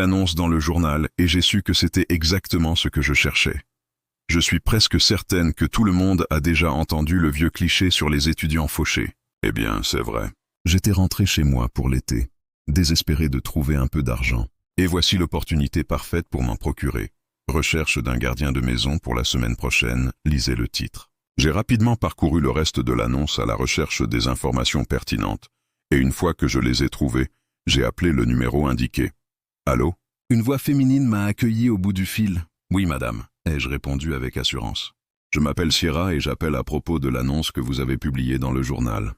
l'annonce dans le journal et j'ai su que c'était exactement ce que je cherchais. Je suis presque certaine que tout le monde a déjà entendu le vieux cliché sur les étudiants fauchés. Eh bien, c'est vrai. J'étais rentré chez moi pour l'été, désespéré de trouver un peu d'argent. Et voici l'opportunité parfaite pour m'en procurer. Recherche d'un gardien de maison pour la semaine prochaine, lisez le titre. J'ai rapidement parcouru le reste de l'annonce à la recherche des informations pertinentes. Et une fois que je les ai trouvées, j'ai appelé le numéro indiqué. Allô? Une voix féminine m'a accueilli au bout du fil. Oui, madame, ai-je répondu avec assurance. Je m'appelle Sierra et j'appelle à propos de l'annonce que vous avez publiée dans le journal.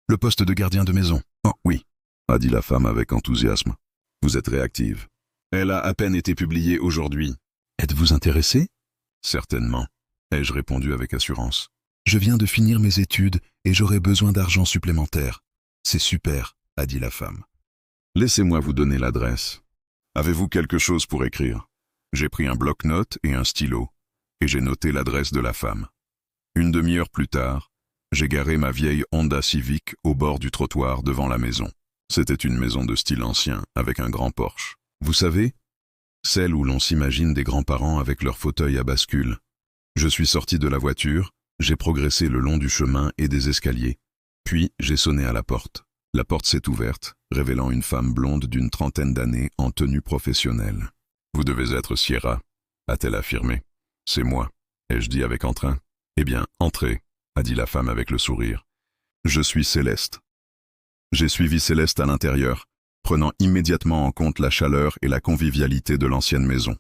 Le poste de gardien de maison. Oh, oui, a dit la femme avec enthousiasme. Vous êtes réactive. Elle a à peine été publiée aujourd'hui. Êtes-vous intéressé? Certainement, ai-je répondu avec assurance. Je viens de finir mes études et j'aurai besoin d'argent supplémentaire. C'est super, a dit la femme. Laissez-moi vous donner l'adresse. Avez-vous quelque chose pour écrire? J'ai pris un bloc-notes et un stylo, et j'ai noté l'adresse de la femme. Une demi-heure plus tard, j'ai garé ma vieille Honda Civic au bord du trottoir devant la maison. C'était une maison de style ancien, avec un grand porche. Vous savez, celle où l'on s'imagine des grands-parents avec leur fauteuil à bascule. Je suis sorti de la voiture, j'ai progressé le long du chemin et des escaliers. Puis, j'ai sonné à la porte. La porte s'est ouverte, révélant une femme blonde d'une trentaine d'années en tenue professionnelle. « Vous devez être Sierra », a-t-elle affirmé. « C'est moi », ai-je dit avec entrain. « Eh bien, entrez », a dit la femme avec le sourire. « Je suis Céleste. » J'ai suivi Céleste à l'intérieur, prenant immédiatement en compte la chaleur et la convivialité de l'ancienne maison.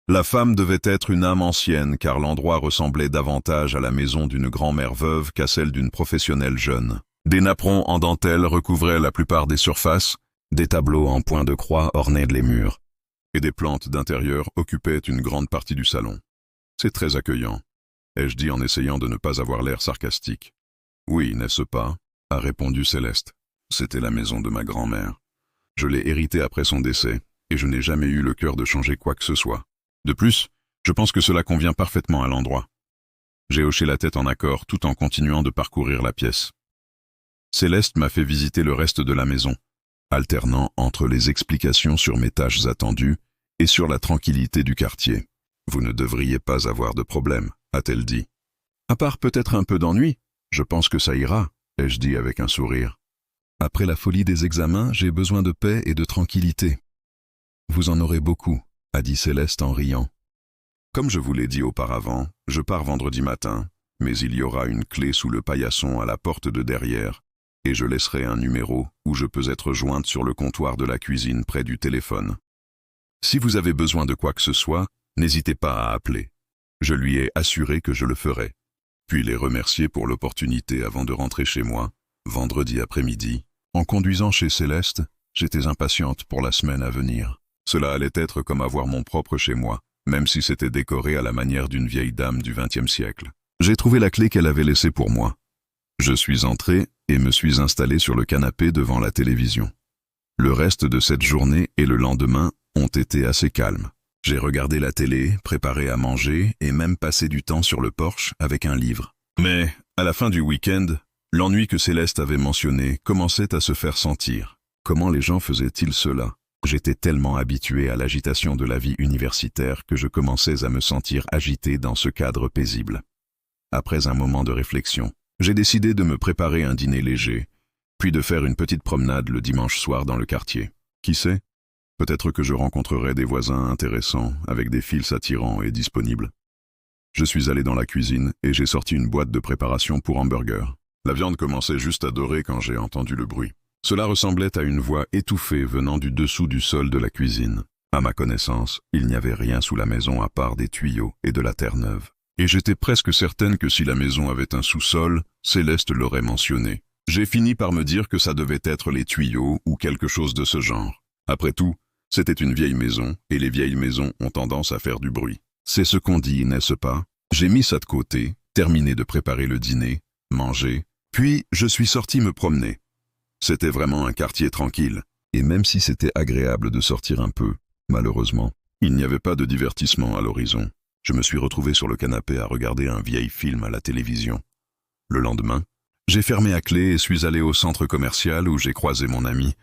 La femme devait être une âme ancienne car l'endroit ressemblait davantage à la maison d'une grand-mère veuve qu'à celle d'une professionnelle jeune. Des napperons en dentelle recouvraient la plupart des surfaces, des tableaux en point de croix ornaient les murs, et des plantes d'intérieur occupaient une grande partie du salon. C'est très accueillant, ai-je dit en essayant de ne pas avoir l'air sarcastique. Oui, n'est-ce pas? A répondu Céleste. C'était la maison de ma grand-mère. Je l'ai héritée après son décès, et je n'ai jamais eu le cœur de changer quoi que ce soit. De plus, je pense que cela convient parfaitement à l'endroit. J'ai hoché la tête en accord tout en continuant de parcourir la pièce. Céleste m'a fait visiter le reste de la maison, alternant entre les explications sur mes tâches attendues et sur la tranquillité du quartier. Vous ne devriez pas avoir de problème, a-t-elle dit. À part peut-être un peu d'ennui, je pense que ça ira, ai-je dit avec un sourire. Après la folie des examens, j'ai besoin de paix et de tranquillité. Vous en aurez beaucoup, a dit Céleste en riant. Comme je vous l'ai dit auparavant, je pars vendredi matin, mais il y aura une clé sous le paillasson à la porte de derrière, et je laisserai un numéro où je peux être jointe sur le comptoir de la cuisine près du téléphone. Si vous avez besoin de quoi que ce soit, n'hésitez pas à appeler. Je lui ai assuré que je le ferai, puis les remercier pour l'opportunité avant de rentrer chez moi, vendredi après-midi. En conduisant chez Céleste, j'étais impatiente pour la semaine à venir. Cela allait être comme avoir mon propre chez moi, même si c'était décoré à la manière d'une vieille dame du XXe siècle. J'ai trouvé la clé qu'elle avait laissée pour moi. Je suis entré et me suis installé sur le canapé devant la télévision. Le reste de cette journée et le lendemain ont été assez calmes. J'ai regardé la télé, préparé à manger et même passé du temps sur le porche avec un livre. Mais, à la fin du week-end, l'ennui que Céleste avait mentionné commençait à se faire sentir. Comment les gens faisaient-ils cela? J'étais tellement habitué à l'agitation de la vie universitaire que je commençais à me sentir agité dans ce cadre paisible. Après un moment de réflexion, j'ai décidé de me préparer un dîner léger, puis de faire une petite promenade le dimanche soir dans le quartier. Qui sait? Peut-être que je rencontrerai des voisins intéressants, avec des fils attirants et disponibles. Je suis allé dans la cuisine et j'ai sorti une boîte de préparation pour hamburger. La viande commençait juste à dorer quand j'ai entendu le bruit. Cela ressemblait à une voix étouffée venant du dessous du sol de la cuisine. À ma connaissance, il n'y avait rien sous la maison à part des tuyaux et de la terre neuve. Et j'étais presque certaine que si la maison avait un sous-sol, Céleste l'aurait mentionné. J'ai fini par me dire que ça devait être les tuyaux ou quelque chose de ce genre. Après tout, c'était une vieille maison, et les vieilles maisons ont tendance à faire du bruit. C'est ce qu'on dit, n'est-ce pas? J'ai mis ça de côté, terminé de préparer le dîner, mangé, puis je suis sorti me promener. C'était vraiment un quartier tranquille, et même si c'était agréable de sortir un peu, malheureusement, il n'y avait pas de divertissement à l'horizon. Je me suis retrouvé sur le canapé à regarder un vieil film à la télévision. Le lendemain, j'ai fermé à clé et suis allé au centre commercial où j'ai croisé mon ami,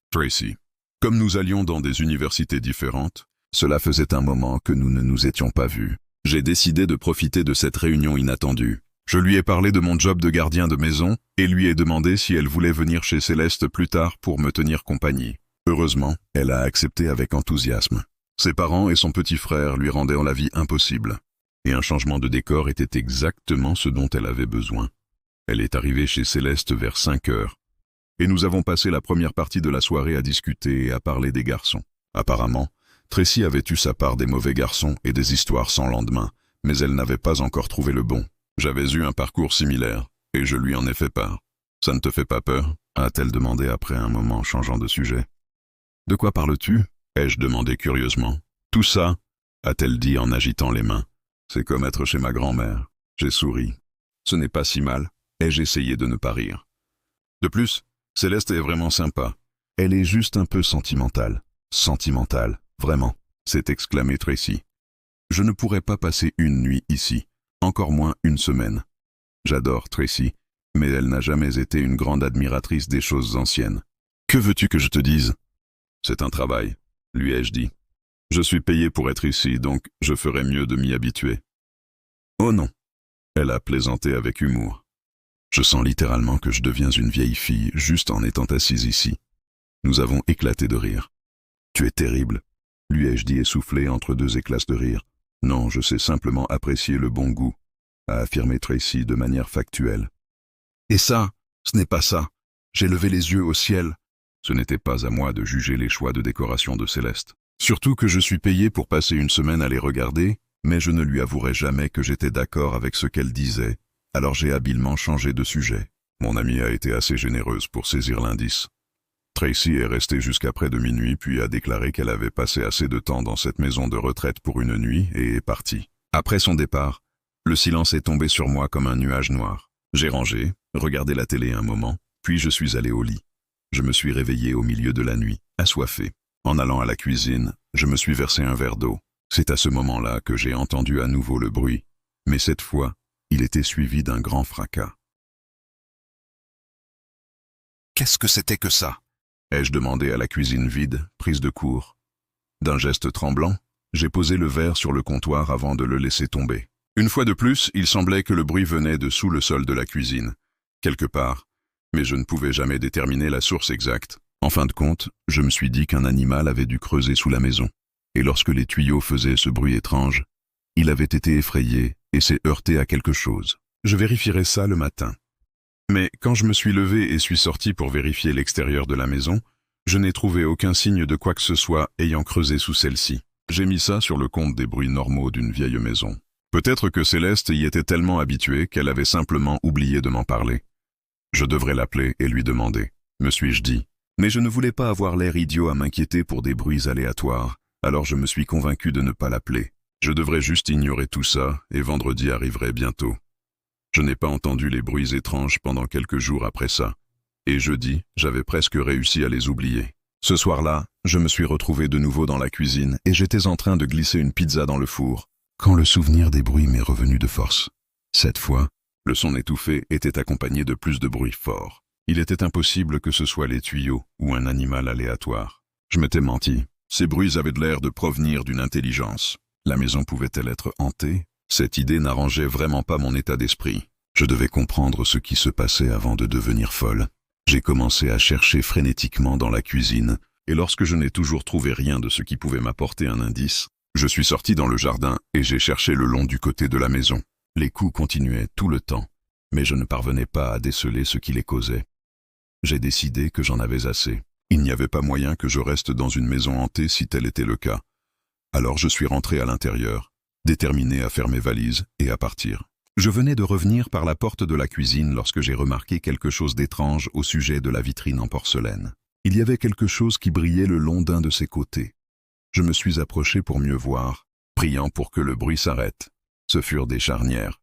Tracy. Comme nous allions dans des universités différentes, cela faisait un moment que nous ne nous étions pas vus. J'ai décidé de profiter de cette réunion inattendue. Je lui ai parlé de mon job de gardien de maison et lui ai demandé si elle voulait venir chez Céleste plus tard pour me tenir compagnie. Heureusement, elle a accepté avec enthousiasme. Ses parents et son petit frère lui rendaient la vie impossible. Et un changement de décor était exactement ce dont elle avait besoin. Elle est arrivée chez Céleste vers 5 heures. Et nous avons passé la première partie de la soirée à discuter et à parler des garçons. Apparemment, Tracy avait eu sa part des mauvais garçons et des histoires sans lendemain, mais elle n'avait pas encore trouvé le bon. J'avais eu un parcours similaire, et je lui en ai fait part. « Ça ne te fait pas peur ?» a-t-elle demandé après un moment changeant de sujet. « De quoi parles-tu » ai-je demandé curieusement. « Tout ça » a-t-elle dit en agitant les mains. « C'est comme être chez ma grand-mère. » J'ai souri. « Ce n'est pas si mal » ai-je essayé de ne pas rire. De plus, Céleste est vraiment sympa. Elle est juste un peu sentimentale. Sentimentale, vraiment, s'est exclamé Tracy. Je ne pourrais pas passer une nuit ici, encore moins une semaine. J'adore Tracy, mais elle n'a jamais été une grande admiratrice des choses anciennes. Que veux-tu que je te dise? C'est un travail, lui ai-je dit. Je suis payé pour être ici, donc je ferais mieux de m'y habituer. Oh non, elle a plaisanté avec humour. Je sens littéralement que je deviens une vieille fille juste en étant assise ici. Nous avons éclaté de rire. Tu es terrible, lui ai-je dit essoufflé entre deux éclats de rire. Non, je sais simplement apprécier le bon goût, a affirmé Tracy de manière factuelle. Et ça, ce n'est pas ça. J'ai levé les yeux au ciel. Ce n'était pas à moi de juger les choix de décoration de Céleste. Surtout que je suis payé pour passer une semaine à les regarder, mais je ne lui avouerai jamais que j'étais d'accord avec ce qu'elle disait, alors j'ai habilement changé de sujet. Mon amie a été assez généreuse pour saisir l'indice. Tracy est restée jusqu'à près de minuit puis a déclaré qu'elle avait passé assez de temps dans cette maison de retraite pour une nuit et est partie. Après son départ, le silence est tombé sur moi comme un nuage noir. J'ai rangé, regardé la télé un moment, puis je suis allé au lit. Je me suis réveillé au milieu de la nuit, assoiffé. En allant à la cuisine, je me suis versé un verre d'eau. C'est à ce moment-là que j'ai entendu à nouveau le bruit, mais cette fois, il était suivi d'un grand fracas. Qu'est-ce que c'était que ça? Ai-je demandé à la cuisine vide, prise de court. D'un geste tremblant, j'ai posé le verre sur le comptoir avant de le laisser tomber. Une fois de plus, il semblait que le bruit venait de sous le sol de la cuisine, quelque part, mais je ne pouvais jamais déterminer la source exacte. En fin de compte, je me suis dit qu'un animal avait dû creuser sous la maison, et lorsque les tuyaux faisaient ce bruit étrange, il avait été effrayé et s'est heurté à quelque chose. Je vérifierai ça le matin. Mais quand je me suis levé et suis sorti pour vérifier l'extérieur de la maison, je n'ai trouvé aucun signe de quoi que ce soit ayant creusé sous celle-ci. J'ai mis ça sur le compte des bruits normaux d'une vieille maison. Peut-être que Céleste y était tellement habituée qu'elle avait simplement oublié de m'en parler. Je devrais l'appeler et lui demander, me suis-je dit. Mais je ne voulais pas avoir l'air idiot à m'inquiéter pour des bruits aléatoires, alors je me suis convaincu de ne pas l'appeler. Je devrais juste ignorer tout ça, et vendredi arriverait bientôt. Je n'ai pas entendu les bruits étranges pendant quelques jours après ça, et jeudi, j'avais presque réussi à les oublier. Ce soir-là, je me suis retrouvé de nouveau dans la cuisine, et j'étais en train de glisser une pizza dans le four, quand le souvenir des bruits m'est revenu de force. Cette fois, le son étouffé était accompagné de plus de bruits forts. Il était impossible que ce soit les tuyaux ou un animal aléatoire. Je m'étais menti. Ces bruits avaient de l'air de provenir d'une intelligence. La maison pouvait-elle être hantée? Cette idée n'arrangeait vraiment pas mon état d'esprit. Je devais comprendre ce qui se passait avant de devenir folle. J'ai commencé à chercher frénétiquement dans la cuisine, et lorsque je n'ai toujours trouvé rien de ce qui pouvait m'apporter un indice, je suis sorti dans le jardin et j'ai cherché le long du côté de la maison. Les coups continuaient tout le temps, mais je ne parvenais pas à déceler ce qui les causait. J'ai décidé que j'en avais assez. Il n'y avait pas moyen que je reste dans une maison hantée si tel était le cas. Alors je suis rentré à l'intérieur, déterminé à faire mes valises et à partir. Je venais de revenir par la porte de la cuisine lorsque j'ai remarqué quelque chose d'étrange au sujet de la vitrine en porcelaine. Il y avait quelque chose qui brillait le long d'un de ses côtés. Je me suis approché pour mieux voir, priant pour que le bruit s'arrête. Ce furent des charnières.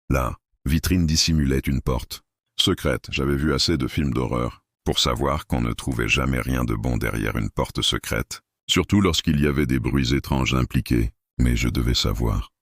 La vitrine dissimulait une porte. Secrète, j'avais vu assez de films d'horreur pour savoir qu'on ne trouvait jamais rien de bon derrière une porte secrète, surtout lorsqu'il y avait des bruits étranges impliqués, mais je devais savoir.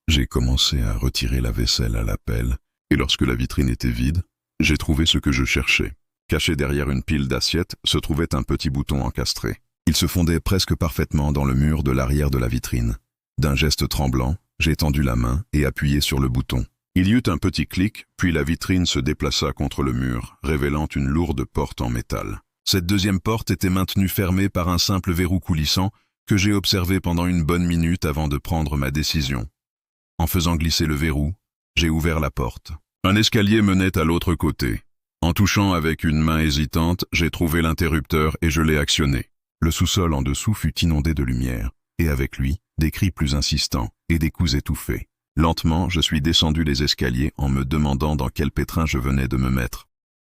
J'ai commencé à retirer la vaisselle à la pelle, et lorsque la vitrine était vide, j'ai trouvé ce que je cherchais. Caché derrière une pile d'assiettes se trouvait un petit bouton encastré. Il se fondait presque parfaitement dans le mur de l'arrière de la vitrine. D'un geste tremblant, j'ai tendu la main et appuyé sur le bouton. Il y eut un petit clic, puis la vitrine se déplaça contre le mur, révélant une lourde porte en métal. Cette deuxième porte était maintenue fermée par un simple verrou coulissant que j'ai observé pendant une bonne minute avant de prendre ma décision. En faisant glisser le verrou, j'ai ouvert la porte. Un escalier menait à l'autre côté. En touchant avec une main hésitante, j'ai trouvé l'interrupteur et je l'ai actionné. Le sous-sol en dessous fut inondé de lumière, et avec lui, des cris plus insistants et des coups étouffés. Lentement, je suis descendu les escaliers en me demandant dans quel pétrin je venais de me mettre.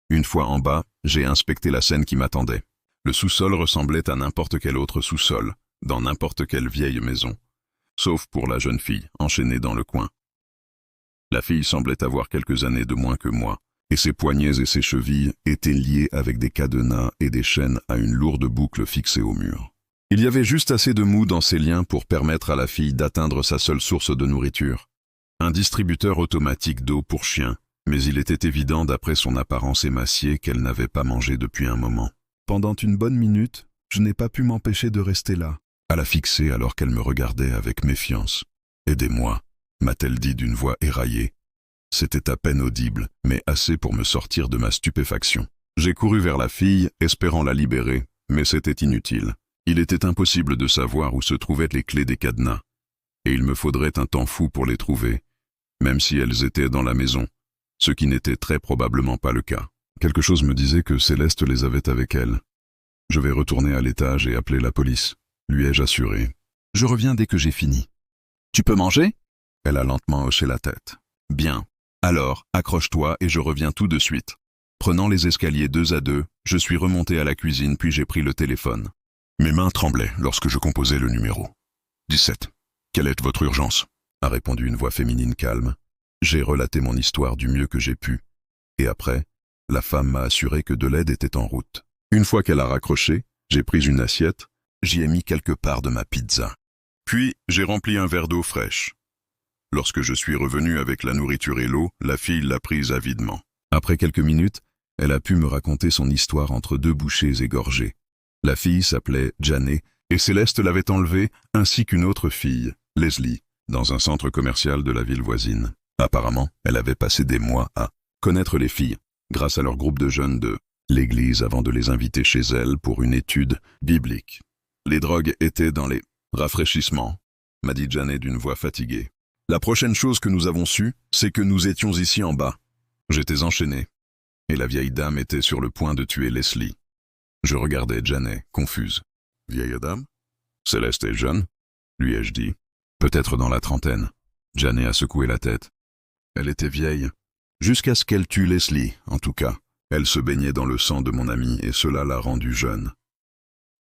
Une fois en bas, j'ai inspecté la scène qui m'attendait. Le sous-sol ressemblait à n'importe quel autre sous-sol, dans n'importe quelle vieille maison, sauf pour la jeune fille, enchaînée dans le coin. La fille semblait avoir quelques années de moins que moi, et ses poignets et ses chevilles étaient liés avec des cadenas et des chaînes à une lourde boucle fixée au mur. Il y avait juste assez de mou dans ces liens pour permettre à la fille d'atteindre sa seule source de nourriture. Un distributeur automatique d'eau pour chien, mais il était évident d'après son apparence émaciée qu'elle n'avait pas mangé depuis un moment. Pendant une bonne minute, je n'ai pas pu m'empêcher de rester là, à la fixer alors qu'elle me regardait avec méfiance. « Aidez-moi », m'a-t-elle dit d'une voix éraillée. C'était à peine audible, mais assez pour me sortir de ma stupéfaction. J'ai couru vers la fille, espérant la libérer, mais c'était inutile. Il était impossible de savoir où se trouvaient les clés des cadenas, et il me faudrait un temps fou pour les trouver, même si elles étaient dans la maison, ce qui n'était très probablement pas le cas. Quelque chose me disait que Céleste les avait avec elle. Je vais retourner à l'étage et appeler la police, lui ai-je assuré. Je reviens dès que j'ai fini. Tu peux manger ? Elle a lentement hoché la tête. Bien. Alors, accroche-toi et je reviens tout de suite. Prenant les escaliers 2 à 2, je suis remonté à la cuisine puis j'ai pris le téléphone. Mes mains tremblaient lorsque je composais le numéro. 17. Quelle est votre urgence ? A répondu une voix féminine calme. J'ai relaté mon histoire du mieux que j'ai pu. Et après, la femme m'a assuré que de l'aide était en route. Une fois qu'elle a raccroché, j'ai pris une assiette, j'y ai mis quelques parts de ma pizza. Puis, j'ai rempli un verre d'eau fraîche. Lorsque je suis revenu avec la nourriture et l'eau, la fille l'a prise avidement. Après quelques minutes, elle a pu me raconter son histoire entre 2 bouchées égorgées. La fille s'appelait Janet et Céleste l'avait enlevée ainsi qu'une autre fille, Leslie, dans un centre commercial de la ville voisine. Apparemment, elle avait passé des mois à connaître les filles grâce à leur groupe de jeunes de l'église avant de les inviter chez elle pour une étude biblique. Les drogues étaient dans les rafraîchissements, m'a dit Janet d'une voix fatiguée. La prochaine chose que nous avons su, c'est que nous étions ici en bas. J'étais enchaîné, et la vieille dame était sur le point de tuer Leslie. Je regardais Janet, confuse. « Vieille dame ? Céleste est jeune ?» lui ai-je dit. « Peut-être dans la trentaine. » Janet a secoué la tête. Elle était vieille. Jusqu'à ce qu'elle tue Leslie, en tout cas. Elle se baignait dans le sang de mon ami et cela l'a rendue jeune.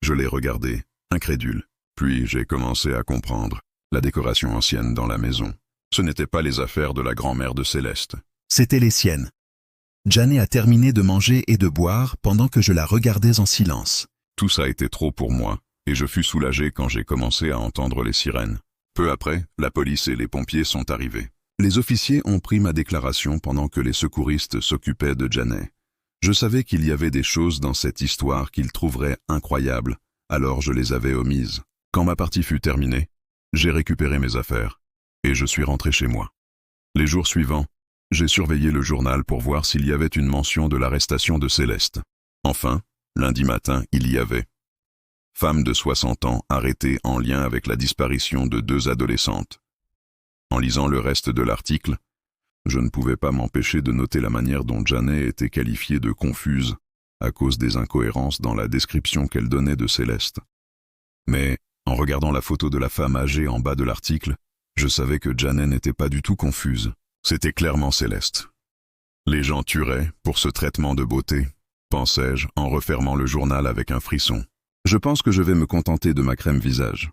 Je l'ai regardée, incrédule. Puis j'ai commencé à comprendre. La décoration ancienne dans la maison. Ce n'étaient pas les affaires de la grand-mère de Céleste. C'étaient les siennes. Janet a terminé de manger et de boire pendant que je la regardais en silence. Tout ça était trop pour moi, et je fus soulagé quand j'ai commencé à entendre les sirènes. Peu après, la police et les pompiers sont arrivés. Les officiers ont pris ma déclaration pendant que les secouristes s'occupaient de Janet. Je savais qu'il y avait des choses dans cette histoire qu'ils trouveraient incroyables, alors je les avais omises. Quand ma partie fut terminée, j'ai récupéré mes affaires, et je suis rentré chez moi. Les jours suivants, j'ai surveillé le journal pour voir s'il y avait une mention de l'arrestation de Céleste. Enfin, lundi matin, il y avait. Femme de 60 ans arrêtée en lien avec la disparition de 2 adolescentes. En lisant le reste de l'article, je ne pouvais pas m'empêcher de noter la manière dont Janet était qualifiée de confuse à cause des incohérences dans la description qu'elle donnait de Céleste. Mais, en regardant la photo de la femme âgée en bas de l'article, je savais que Janet n'était pas du tout confuse. C'était clairement Céleste. Les gens tueraient pour ce traitement de beauté, pensais-je en refermant le journal avec un frisson. Je pense que je vais me contenter de ma crème visage.